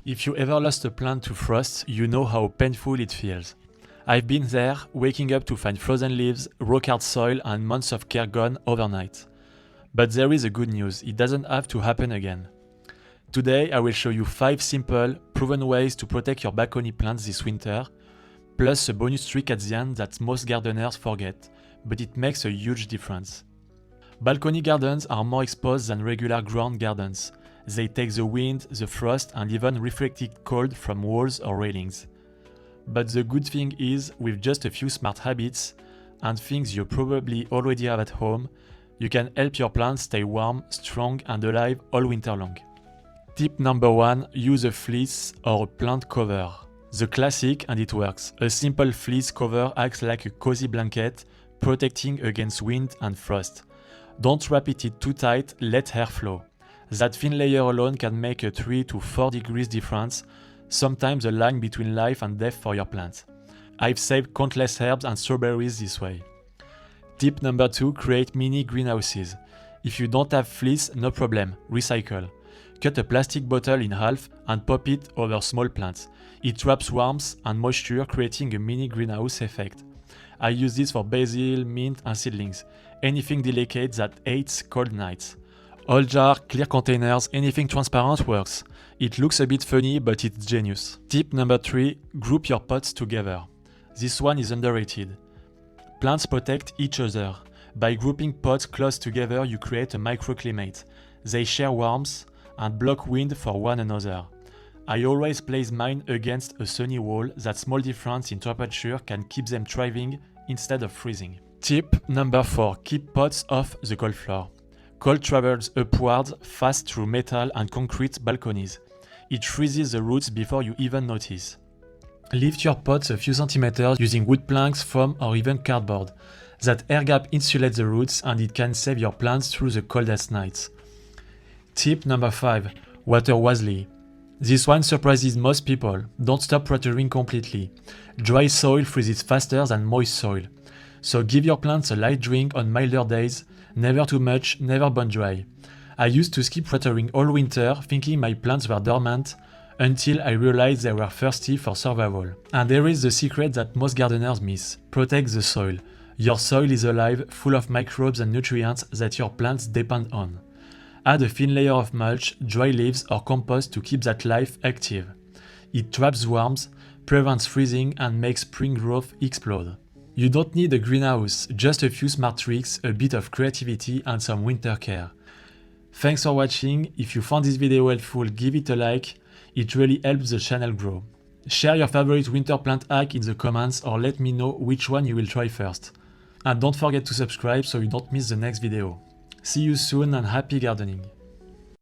If you ever lost a plant to frost, you know how painful it feels. I've been there, waking up to find frozen leaves, rock-hard soil and months of care gone overnight. But there is a good news, it doesn't have to happen again. Today I will show you 5 simple, proven ways to protect your balcony plants this winter, plus a bonus trick at the end that most gardeners forget, but it makes a huge difference. Balcony gardens are more exposed than regular ground gardens. They take the wind, the frost and even reflected cold from walls or railings. But the good thing is, with just a few smart habits and things you probably already have at home, you can help your plants stay warm, strong and alive all winter long. Tip number 1. Use a fleece or a plant cover. The classic, and it works. A simple fleece cover acts like a cozy blanket, protecting against wind and frost. Don't wrap it too tight, let air flow. That thin layer alone can make a 3 to 4 degrees difference, sometimes a line between life and death for your plants. I've saved countless herbs and strawberries this way. Tip number 2. Create mini greenhouses. If you don't have fleece, no problem, recycle. Cut a plastic bottle in half and pop it over small plants. It traps warmth and moisture, creating a mini greenhouse effect. I use this for basil, mint and seedlings, anything delicate that hates cold nights. Old jar, clear containers, anything transparent works. It looks a bit funny, but it's genius. Tip number 3. Group your pots together. This one is underrated. Plants protect each other. By grouping pots close together, you create a microclimate. They share warmth and block wind for one another. I always place mine against a sunny wall. That small difference in temperature can keep them thriving instead of freezing. Tip number 4. Keep pots off the cold floor. Cold travels upwards fast through metal and concrete balconies. It freezes the roots before you even notice. Lift your pots a few centimeters using wood planks, foam or even cardboard. That air gap insulates the roots and it can save your plants through the coldest nights. Tip number 5. Water wisely. This one surprises most people. Don't stop watering completely. Dry soil freezes faster than moist soil. So give your plants a light drink on milder days. Never too much, never bone dry. I used to skip watering all winter, thinking my plants were dormant, until I realized they were thirsty for survival. And there is the secret that most gardeners miss. Protect the soil. Your soil is alive, full of microbes and nutrients that your plants depend on. Add a thin layer of mulch, dry leaves or compost to keep that life active. It traps worms, prevents freezing and makes spring growth explode. You don't need a greenhouse, just a few smart tricks, a bit of creativity and some winter care. Thanks for watching. If you found this video helpful, give it a like. It really helps the channel grow. Share your favorite winter plant hack in the comments or let me know which one you will try first. And don't forget to subscribe so you don't miss the next video. See you soon and happy gardening!